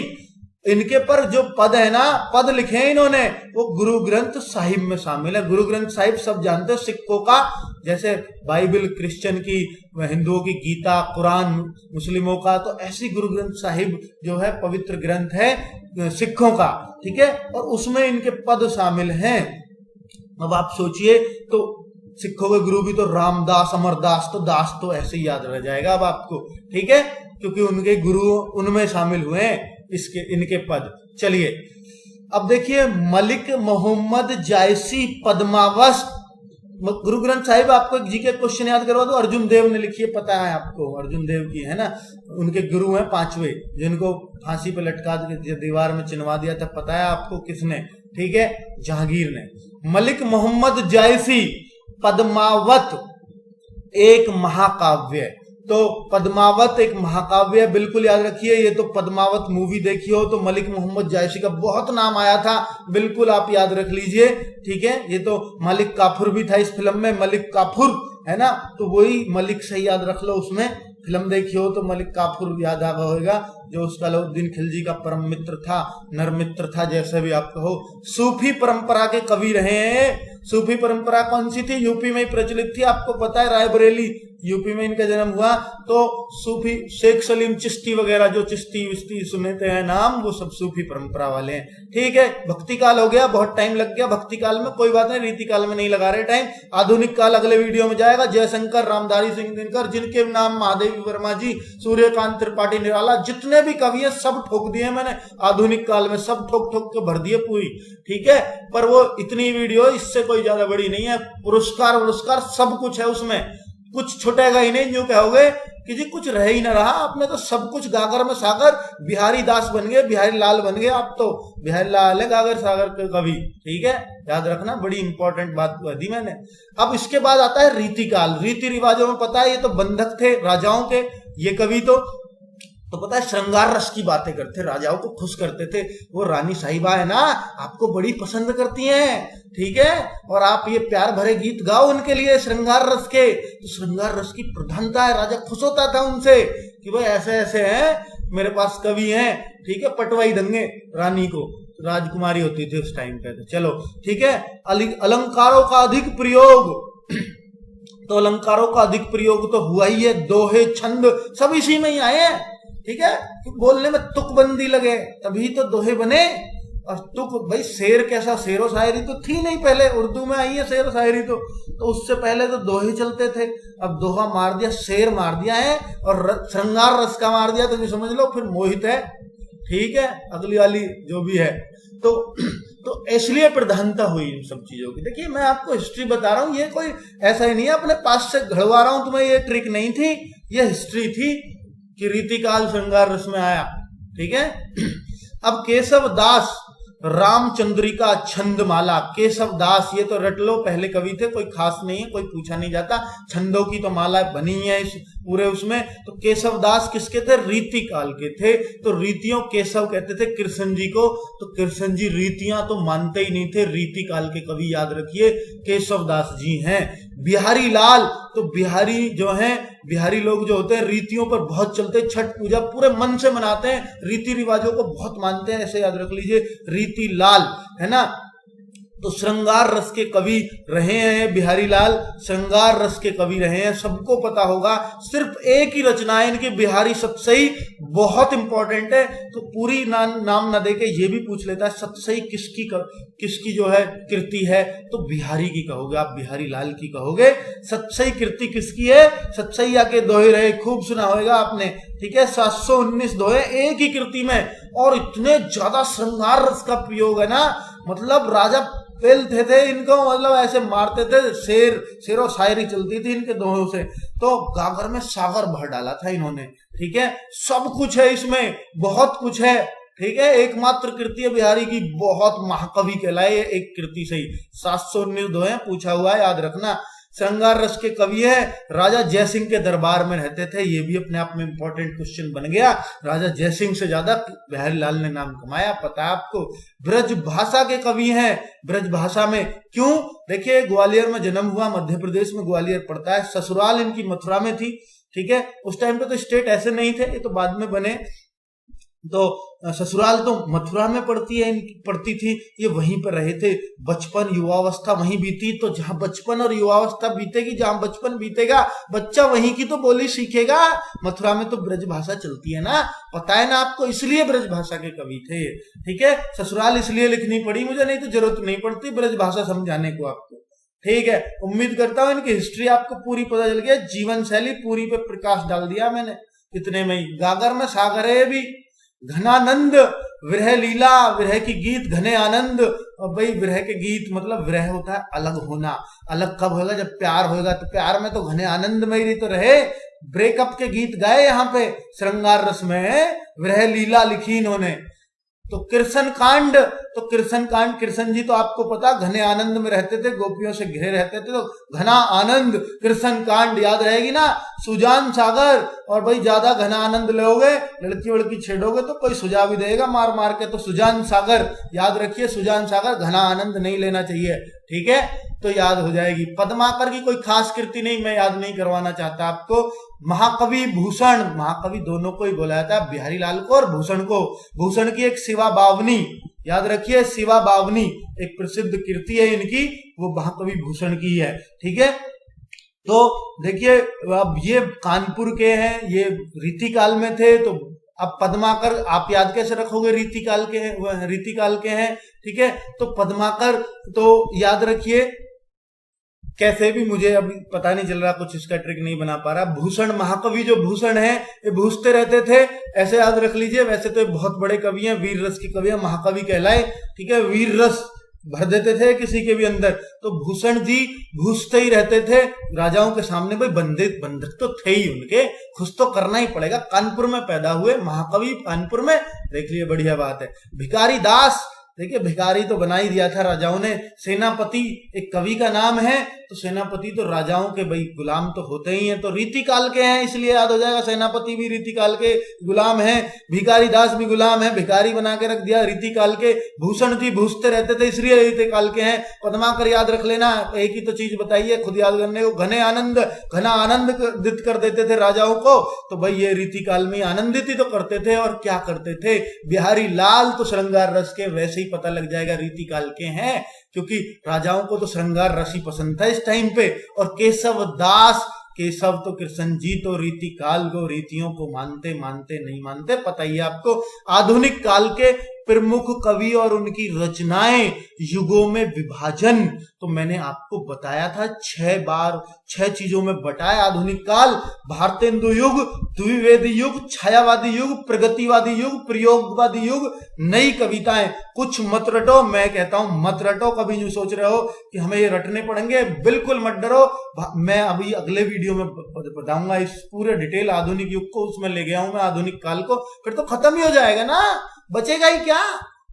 इनके पर जो पद है ना, पद लिखे हैं इन्होंने, वो गुरु ग्रंथ साहिब में शामिल है। गुरु ग्रंथ साहिब सब जानते हो, सिखों का, जैसे बाइबल क्रिश्चियन की, हिंदुओं की गीता, कुरान मुस्लिमों का, तो ऐसी गुरु ग्रंथ साहिब जो है पवित्र ग्रंथ है सिखों का। ठीक है, और उसमें इनके पद शामिल हैं। अब आप सोचिए, तो सिखों के गुरु भी तो रामदास, अमरदास, तो दास तो ऐसे ही याद रह जाएगा अब आपको। ठीक है, क्योंकि उनके गुरु उनमें शामिल हुए हैं इसके, इनके पद। चलिए, अब देखिए, मलिक मोहम्मद जायसी पद्मावस्त। गुरु ग्रंथ साहिब आपको एक जीके क्वेश्चन याद करवा दो, अर्जुन देव ने लिखी है, पता है आपको, अर्जुन देव की, है ना। उनके गुरु हैं 5वें, जिनको फांसी पे लटका दीवार में चिनवा दिया था, पता है आपको किसने? ठीक है, जहांगीर ने। मलिक मोहम्मद जायसी पद्मावत एक महाकाव्य। तो पद्मावत एक महाकाव्य, बिल्कुल याद रखिए। ये तो पद्मावत मूवी देखी हो तो मलिक मोहम्मद जायसी का बहुत नाम आया था, बिल्कुल आप याद रख लीजिए। ठीक है, ये तो मलिक काफुर भी था इस फिल्म में, मलिक काफुर, है ना। तो वही मलिक से याद रख लो, उसमें फिल्म देखी हो तो मलिक काफुर याद आगा होगा, जो उसका अलाउद्दीन खिलजी का परम मित्र था, नर मित्र था, जैसे भी आप कहो। सूफी परंपरा के कवि रहे हैं। सूफी परंपरा कौन सी थी? यूपी में ही प्रचलित थी, आपको पता है, रायबरेली यूपी में इनका जन्म हुआ। तो सूफी शेख सलीम चिश्ती वगैरह, जो चिश्ती विश्ती सुनते हैं नाम, वो सब सूफी परंपरा वाले हैं। ठीक है, भक्ति काल हो गया, बहुत टाइम लग गया भक्ति काल में, कोई बात नहीं, रीति काल में नहीं लगा रहे टाइम। आधुनिक काल अगले वीडियो में जाएगा। जयशंकर, रामधारी सिंह दिनकर, जिनके नाम महादेवी वर्मा जी, सूर्यकांत त्रिपाठी निराला, जितने भी कवि हैं सब ठोक दिए मैंने आधुनिक काल में, सब ठोक ठोक के भर दिए पूरी। ठीक है, पर वो इतनी वीडियो इससे कोई ज्यादा बड़ी नहीं है। पुरस्कार सब कुछ है उसमें, कुछ छुटेगा ही नहीं। जो कहोगे कि जी कुछ रह ही ना रहा, आपने तो सब कुछ गागर में सागर, बिहारी दास बन गए, बिहारी लाल बन गए आप तो, बिहारी लाल है गागर सागर के कवि। ठीक है, याद रखना, बड़ी इंपॉर्टेंट बात दी मैंने। अब इसके बाद आता है रीति काल। रीति रिवाजों में पता है ये तो बंधक थे राजाओं के, ये कवि तो पता है श्रृंगार रस की बातें करते, राजाओं को खुश करते थे। वो रानी साहिबा है ना, आपको बड़ी पसंद करती हैं, ठीक है, और आप ये प्यार भरे गीत गाओ उनके लिए श्रृंगार रस के। तो श्रृंगार रस की प्रधानता है, राजा खुश होता था उनसे कि भाई ऐसे ऐसे हैं मेरे पास कवि हैं। ठीक है, पटवाई देंगे रानी को, राजकुमारी होती थी उस टाइम पे। चलो ठीक है, अलंकारों का अधिक प्रयोग, तो अलंकारों का अधिक प्रयोग तो हुआ ही है। दोहे छंद सब इसी में ही आए हैं। ठीक है, बोलने में तुकबंदी लगे तभी तो दोहे बने। और तुक भाई शेर कैसा, शेरो शायरी तो थी नहीं पहले, उर्दू में आई है शेर शायरी तो उससे पहले तो दोहे चलते थे। अब दोहा मार दिया, शेर मार दिया है, और श्रृंगार रस का मार दिया, तो समझ लो फिर मोहित है। ठीक है, अगली वाली जो भी है तो इसलिए प्रधानता हुई इन सब चीजों की। देखिए मैं आपको हिस्ट्री बता रहा हूं, ये कोई ऐसा ही नहीं है अपने पास से घड़वा रहा हूं तुम्हें, ये ट्रिक नहीं थी, ये हिस्ट्री थी कि रीतिकाल श्रृंगार रस में आया। ठीक है, अब केशव दास रामचंद्रिका छंदमाला, केशव दास, ये तो रट लो, पहले कवि थे, कोई खास नहीं है, कोई पूछा नहीं जाता। छंदों की तो माला बनी है इस पूरे उसमें। तो केशव दास किसके थे? रीति काल के थे। तो रीतियों केशव कहते थे कृष्ण जी को, तो कृष्ण जी रीतियां तो मानते ही नहीं थे, रीति काल के कवि याद रखिए केशव दास जी हैं। बिहारी लाल, तो बिहारी जो हैं, बिहारी लोग जो होते हैं रीतियों पर बहुत चलते हैं, छठ पूजा पूरे मन से मनाते हैं, रीति रिवाजों को बहुत मानते हैं, ऐसे याद रख लीजिए रीति लाल, है ना। तो श्रृंगार रस के कवि रहे हैं बिहारी लाल, श्रृंगार रस के कवि रहे हैं, सबको पता होगा। सिर्फ एक ही रचना है इनकी, बिहारी सतसई, बहुत इंपॉर्टेंट है। तो पूरी नाम न देके ये भी पूछ लेता है सतसई किसकी जो है कृति है, तो बिहारी की कहोगे आप, बिहारी लाल की कहोगे। सतसई कृति किसकी है? सतसैया के दोहे रहे, खूब सुना होगा आपने। ठीक है, 719 दोहे एक ही कृति में, और इतने ज्यादा श्रृंगार रस का प्रयोग है ना, मतलब राजा पेलते थे इनको, मतलब ऐसे मारते थे, शेरो शायरी चलती थी इनके दोहों से। तो गागर में सागर भर डाला था इन्होंने। ठीक है, सब कुछ है इसमें, बहुत कुछ है। ठीक है, एकमात्र कृति है बिहारी की, बहुत महाकवि कहलाए एक कृति से ही। 719 दोहे पूछा हुआ है, याद रखना। श्रृंगार रस के कवि है, राजा जयसिंह के दरबार में रहते थे, ये भी अपने आप में इंपॉर्टेंट क्वेश्चन बन गया। राजा जयसिंह से ज्यादा बिहारी लाल ने नाम कमाया, पता है आपको। ब्रज भाषा के कवि हैं, ब्रज भाषा में क्यों? देखिए ग्वालियर में जन्म हुआ, मध्य प्रदेश में ग्वालियर पड़ता है, ससुराल इनकी मथुरा में थी। ठीक है, उस टाइम पे तो स्टेट ऐसे नहीं थे, ये तो बाद में बने। तो ससुराल तो मथुरा में पड़ती थी, ये वहीं पर रहे थे। बचपन युवावस्था वहीं बीती, तो जहां बचपन और युवावस्था बीतेगी, जहां बचपन बीतेगा, बच्चा वहीं की तो बोली सीखेगा। मथुरा में तो ब्रज भाषा चलती है ना, पता है ना आपको, इसलिए ब्रज भाषा के कवि थे। ठीक है, ससुराल इसलिए लिखनी पड़ी मुझे, नहीं तो जरूरत नहीं पड़ती ब्रज भाषा समझाने को आपको। ठीक है, उम्मीद करता हूं इनकी हिस्ट्री आपको पूरी पता चल गई, जीवन शैली पूरी पे प्रकाश डाल दिया मैंने इतने में ही। गागर में सागर है भी, घनानंद, विरह लीला, विरह की गीत, घने आनंद। और भाई विरह के गीत मतलब विरह होता है अलग होना, अलग कब होगा? जब प्यार होगा। तो प्यार में तो घने आनंद में ही तो रहे। ब्रेकअप के गीत गाए यहाँ पे श्रृंगार रस में, विरह लीला लिखी इन्होंने। तो कृष्ण कांड, तो कृष्ण कांड, कृष्ण जी तो आपको पता घने आनंद में रहते थे, गोपियों से घिरे रहते थे, तो घना आनंद कृष्ण कांड याद रहेगी ना। सुजान सागर, और भाई ज्यादा घना आनंद लोगे, लड़की वड़की छेड़ोगे तो कोई सुझाव भी देगा मार मार के, तो सुजान सागर याद रखिए, सुजान सागर, घना आनंद नहीं लेना चाहिए। ठीक है, तो याद हो जाएगी। पद्माकर की कोई खास कृति नहीं, मैं याद नहीं करवाना चाहता आपको। महाकवि भूषण, महाकवि दोनों को ही बोला जाता है, बिहारी लाल को और भूषण को। भूषण की एक शिवा बावनी याद रखिए, शिवा बावनी एक प्रसिद्ध कृति है इनकी, वो महाकवि भूषण की है। ठीक है, तो देखिए अब ये कानपुर के हैं, ये रीतिकाल में थे, तो अब पद्माकर आप याद कैसे रखोगे, रीतिकाल के हैं, रीतिकाल के हैं, ठीक है। तो पद्माकर तो याद रखिए, कैसे भी मुझे अभी पता नहीं चल रहा, कुछ इसका ट्रिक नहीं बना पा रहा। भूषण, महाकवि जो भूषण है, ये भूषते रहते थे, ऐसे याद रख लीजिए। वैसे तो ये बहुत बड़े कवि हैं, वीर रस के कवि हैं, महाकवि कहलाए, ठीक है। वीर रस भर देते थे किसी के भी अंदर। तो भूषण जी भूसते ही रहते थे राजाओं के सामने। भाई बंधक तो थे ही उनके, कुछ तो करना ही पड़ेगा। कानपुर में पैदा हुए महाकवि, कानपुर में, देख लिए, बढ़िया बात है। भिखारी दास, देखिए भिखारी तो बना ही दिया था राजाओं ने। सेनापति एक कवि का नाम है, तो सेनापति तो राजाओं के भाई गुलाम तो होते ही हैं, तो रीतिकाल के हैं, इसलिए याद हो जाएगा। सेनापति भी रीतिकाल के गुलाम हैं, भिखारी दास भी गुलाम है, भिखारी बना के रख दिया रीतिकाल के। भूषण जी भूसते रहते थे, इसलिए रीतिकाल के हैं। पद्माकर याद रख लेना, एक ही तो चीज बताइए खुद याद करने को। घना आनंदित कर देते थे राजाओं को, तो भाई ये रीतिकाल में आनंदित ही तो करते थे। और क्या करते थे, बिहारी लाल तो श्रृंगार रस के, वैसे ही पता लग जाएगा रीतिकाल के हैं, क्योंकि राजाओं को तो श्रृंगार रस ही पसंद था इस टाइम पे। और केशव दास, केशव तो कृष्ण जी तो रीतिकाल को, रीतियों को मानते नहीं मानते, पता ही आपको। आधुनिक काल के प्रमुख कवि और उनकी रचनाएं, युगों में विभाजन, तो मैंने आपको बताया था 6 चीजों में बटाया आधुनिक काल। भारतेंदु युग, द्विवेदी युग, छायावादी युग, प्रगतिवादी युग, प्रयोगवादी युग, नई कविताएं। कुछ मत रटो, मैं कहता हूं मत रटो। कभी यूं सोच रहे हो कि हमें ये रटने पड़ेंगे, बिल्कुल मत डरो। मैं अभी अगले वीडियो में बताऊंगा इस पूरे डिटेल आधुनिक युग को, उसमें ले गया हूं मैं आधुनिक काल को, फिर तो खत्म ही हो जाएगा ना, बचेगा ही क्या।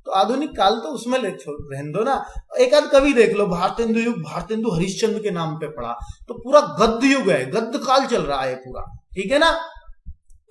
तो आधुनिक काल तो उसमें ले रहने दो ना। एक आध कवि देख लो, भारतेंदु युग, भारतेंदु हरिश्चंद्र के नाम पे पढ़ा, तो पूरा गद्य युग है, गद्य काल चल रहा है पूरा, ठीक है ना।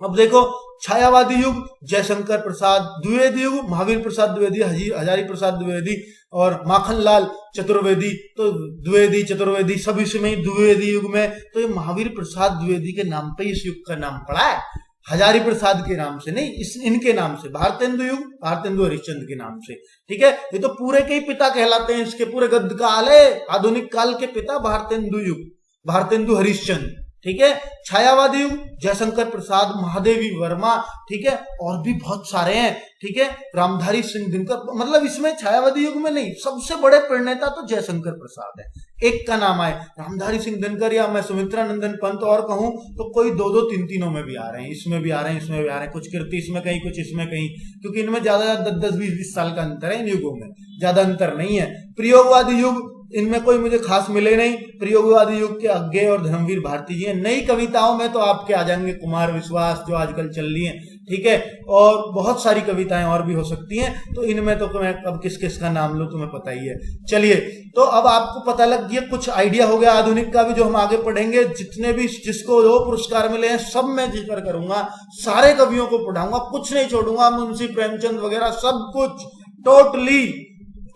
अब देखो छायावादी युग, जयशंकर प्रसाद द्विवेदी युग, महावीर प्रसाद द्विवेदी, हजारी प्रसाद द्विवेदी और माखनलाल चतुर्वेदी, तो द्विवेदी चतुर्वेदी सब इसमें द्विवेदी युग में। तो ये महावीर प्रसाद द्विवेदी के नाम पे इस युग का नाम पड़ा है, हजारी प्रसाद के नाम से नहीं, इनके नाम से, भारतेंदु युग, भारतेंदु हरिश्चंद्र के नाम से, ठीक है। ये तो पूरे के ही पिता कहलाते हैं, इसके पूरे गद्य काल है। आधुनिक काल के पिता भारतेंदु युग, भारतेंदु हरिश्चंद्र, ठीक है। छायावादी युग, जयशंकर प्रसाद, महादेवी वर्मा, ठीक है, और भी बहुत सारे हैं, ठीक है। रामधारी सिंह दिनकर, मतलब इसमें छायावादी युग में नहीं, सबसे बड़े प्रणेता तो जयशंकर प्रसाद है, एक का नाम आए। रामधारी सिंह दिनकर या मैं सुमित्रा नंदन पंत और कहूं तो कोई 2-2, 3-3 में भी आ रहे हैं, इसमें भी आ रहे हैं, इसमें भी आ रहे हैं, कुछ कीर्ति इसमें कहीं, कुछ इसमें कहीं, क्योंकि इनमें ज्यादा 10-10, 20-20 साल का अंतर है, इन युगों में ज्यादा अंतर नहीं है। प्रयोगवादी युग, इनमें कोई मुझे खास मिले नहीं। प्रयोगवादी युग के अज्ञे और धर्मवीर भारती जी हैं। नई कविताओं में तो आपके आ जाएंगे कुमार विश्वास, जो आजकल चल रही हैं, ठीक है, और बहुत सारी कविताएं और भी हो सकती हैं। तो इनमें तो मैं अब किस किस का नाम लूं तुम्हें पता ही है। चलिए, तो अब आपको पता लग गया, कुछ आइडिया हो गया आधुनिक का भी, जो हम आगे पढ़ेंगे। जितने भी जिसको जो पुरस्कार मिले हैं सब मैं जिक्र करूंगा, सारे कवियों को पढ़ाऊंगा, कुछ नहीं छोड़ूंगा, मुंशी प्रेमचंद वगैरह सब कुछ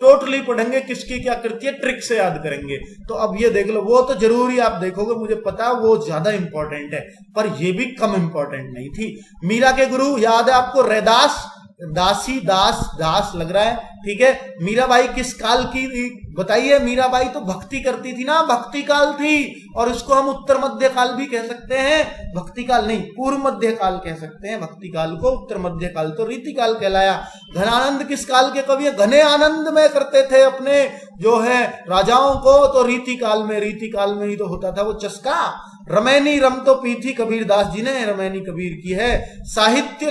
टोटली पढ़ेंगे, किसकी क्या कृति है, ट्रिक से याद करेंगे। तो अब ये देख लो, वो तो जरूरी आप देखोगे, मुझे पता है वो ज्यादा इंपॉर्टेंट है, पर ये भी कम इंपॉर्टेंट नहीं थी। मीरा के गुरु याद है आपको, रैदास, दासी, दास लग रहा है, ठीक है। मीराबाई किस काल की बताइए। मीराबाई तो भक्ति करती थी ना, भक्ति काल थी, और इसको हम उत्तर मध्य काल भी कह सकते हैं, भक्ति काल नहीं, पूर्व मध्य काल कह सकते हैं भक्ति काल को, उत्तर मध्य काल तो रीति काल कहलाया। घनानंद किस काल के कवि है, घने आनंद में करते थे अपने जो है राजाओं को, तो रीति काल में ही तो होता था वो चस्का। रमैनी रम तो पी थी कबीर दास जी ने, रमैनी कबीर की है। साहित्य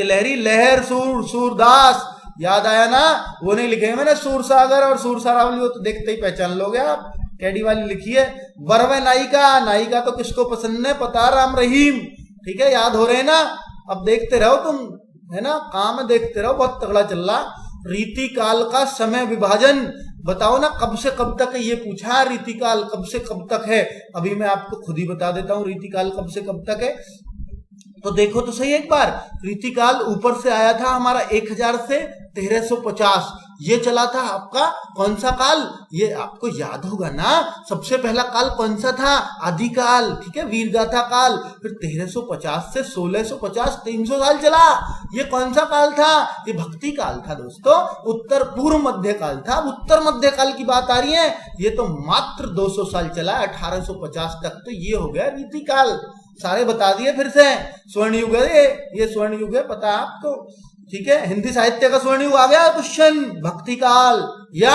लहरी, लहर सूरदास, याद आया ना, वो नहीं लिखे मैंने सूरसागर और सूरसारावली, वो तो देखते ही पहचान लोगे आप, कैडी वाली लिखी है। बरवे नायिका तो किसको पसंद है पता, राम रहीम, ठीक है, याद हो रहे हैं ना। अब देखते रहो तुम, है ना, काम में देखते रहो, बहुत तगड़ा चल रहा। रीति काल का समय विभाजन बताओ ना, कब से कब तक है, ये पूछा रीति काल कब से कब तक है। अभी मैं आपको खुद ही बता देता हूं रीति काल कब से कब तक है। तो देखो तो सही एक बार, रीतिकाल ऊपर से आया था हमारा 1000 से 1350, ये चला था आपका कौन सा काल, ये आपको याद होगा ना, सबसे पहला काल कौन सा था, आदिकाल, ठीक है, वीरगाथा काल। फिर 1350 से 1650 300 साल चला, ये कौन सा काल था, ये भक्ति काल था दोस्तों, उत्तर पूर्व मध्य काल था। अब उत्तर मध्य काल की बात आ रही है, ये तो मात्र 200 साल चला, 1850 तक, तो ये हो गया रीति काल। सारे बता दिए फिर से, स्वर्ण युग है ये स्वर्ण युग है, पता है आपको, ठीक है। हिंदी साहित्य का स्वर्ण युग आ गया क्वेश्चन, भक्ति काल या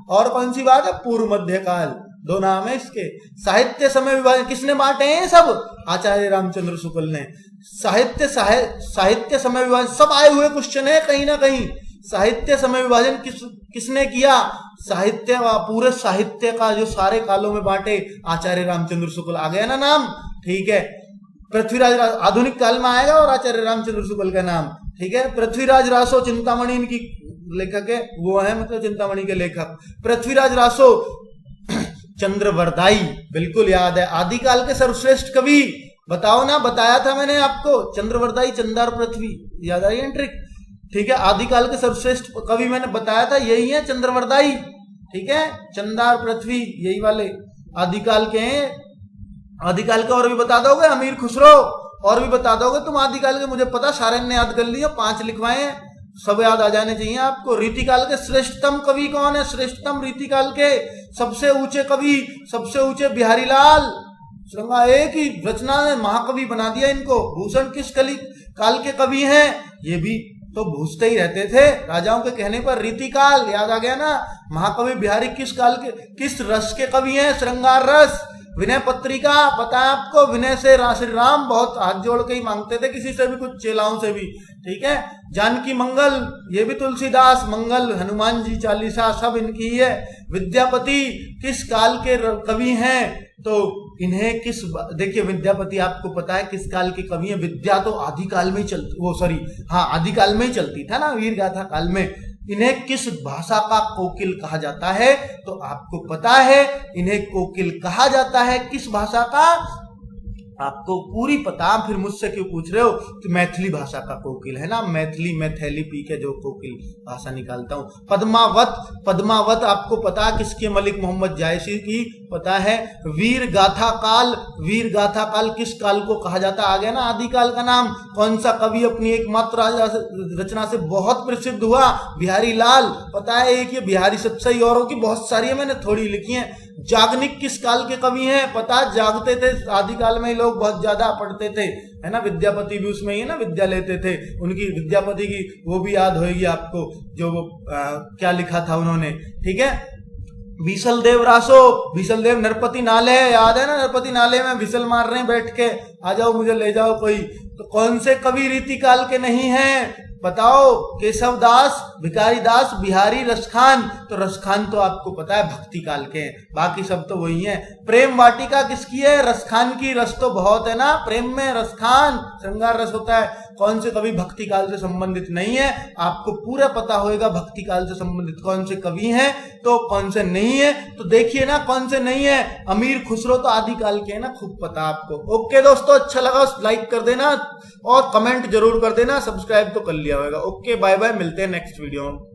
और कौन सी बात है, पूर्व मध्य काल, दो नाम है इसके। साहित्य समय विभाजन किसने बांटे हैं सब, आचार्य रामचंद्र शुक्ल ने। साहित्य समय विभाजन सब आए हुए क्वेश्चन है कहीं ना कहीं। साहित्य समय विभाजन किसने किया, साहित्य पूरे साहित्य का जो सारे कालों में बांटे, आचार्य रामचंद्र शुक्ल, आ गया ना नाम, ठीक है। पृथ्वीराज आधुनिक काल में आएगा और आचार्य रामचंद्र शुक्ल का नाम, ठीक है। पृथ्वीराज रासो चिंतामणि इनकी लेखक है, वो है मतलब चिंतामणि के लेखक पृथ्वीराज रासो। चंद्रवरदाई बिल्कुल याद है, आदिकाल के सर्वश्रेष्ठ कवि, बताओ ना, बताया था मैंने आपको, चंद्रवरदाई, चंदार पृथ्वी, याद आई है ट्रिक, ठीक है। आदिकाल के सर्वश्रेष्ठ कवि मैंने बताया था, यही है चंद्रवरदाई, ठीक है, चंदार पृथ्वी यही वाले आदिकाल के हैं। आदिकाल के और भी बता दोगे, अमीर खुसरो, और भी बता दोगे तुम आदिकाल के, मुझे पता सारे ने याद कर लिया, 5 लिखवाए हैं, सब याद आ जाने चाहिए आपको। रीतिकाल के श्रेष्ठतम कवि कौन है, श्रेष्ठतम रीतिकाल के सबसे ऊंचे कवि, सबसे ऊंचे बिहारी लाल श्रृंगार, एक ही रचना ने महाकवि बना दिया इनको। भूषण किस काल के कवि हैं, ये भी तो पूछते ही रहते थे राजाओं के कहने पर। रीतिकाल याद आ गया ना, महाकवि बिहारी किस काल के, किस रस के कवि हैं, श्रृंगार रस। विनय पत्रिका पता है आपको, विनय से श्री राम बहुत हाथ जोड़ के ही मांगते थे किसी से भी, कुछ चेलाओं से भी, ठीक है। जानकी मंगल, ये भी तुलसीदास, मंगल, हनुमान जी चालीसा सब इनकी ही है। विद्यापति किस काल के कवि हैं, तो इन्हें किस, देखिए विद्यापति आपको पता है किस काल के कवि हैं, विद्या तो आदिकाल में ही चलती, वो सॉरी हाँ आदिकाल में ही चलती था ना, वीरगाथा काल में। इन्हें किस भाषा का कोकिल कहा जाता है, तो आपको पता है इन्हें कोकिल कहा जाता है किस भाषा का, आपको पूरी पता, फिर मुझसे क्यों पूछ रहे हो, कि मैथिली भाषा का कोकिल है ना, मैथिली मैथैली पी के जो कोकिल भाषा निकालता हूं। पद्मावत, पद्मावत आपको पता किसके, मलिक मोहम्मद जायसी की, पता है। वीर गाथा काल, वीर गाथा काल किस काल को कहा जाता, आ गया ना आदिकाल का नाम। कौन सा कवि अपनी एकमात्र रचना से बहुत प्रसिद्ध हुआ, बिहारी लाल, पता है। एक ये बिहारी सत्सई, औरों की बहुत सारी है, मैंने थोड़ी लिखी है। जागनिक किस काल के कवि हैं, पता, जागते थे आदिकाल में लोग, बहुत ज्यादा पढ़ते थे, है ना। विद्यापति भी उसमें ही है ना, विद्या लेते थे, उनकी विद्यापति की वो भी याद होगी आपको, जो वो क्या लिखा था उन्होंने, ठीक है। बीसल देव रासो, बीसल देव नरपति नाले, याद है ना, नरपति नाले में बिसल मार रहे हैं बैठ के, आ जाओ मुझे ले जाओ कोई। तो कौन से कवि रीति काल के नहीं हैं, बताओ। केशव दास, भिखारी दास, बिहारी, रसखान, तो रसखान तो आपको पता है भक्ति काल के हैं, बाकी सब तो वही हैं। प्रेम वाटिका किसकी है, रसखान की, रस तो बहुत है ना प्रेम में, रसखान श्रृंगार रस होता है। कौन से कवि भक्ति काल से संबंधित नहीं है, आपको पूरा पता होगा भक्ति काल से संबंधित कौन से कवि हैं, तो कौन से नहीं है, तो देखिए ना कौन से नहीं है। अमीर खुसरो तो आदिकाल के है ना, खूब पता आपको। ओके दोस्तों, अच्छा लगा लाइक कर देना और कमेंट जरूर कर देना, सब्सक्राइब तो कर लिया होगा। ओके बाय बाय, मिलते हैं नेक्स्ट वीडियो में।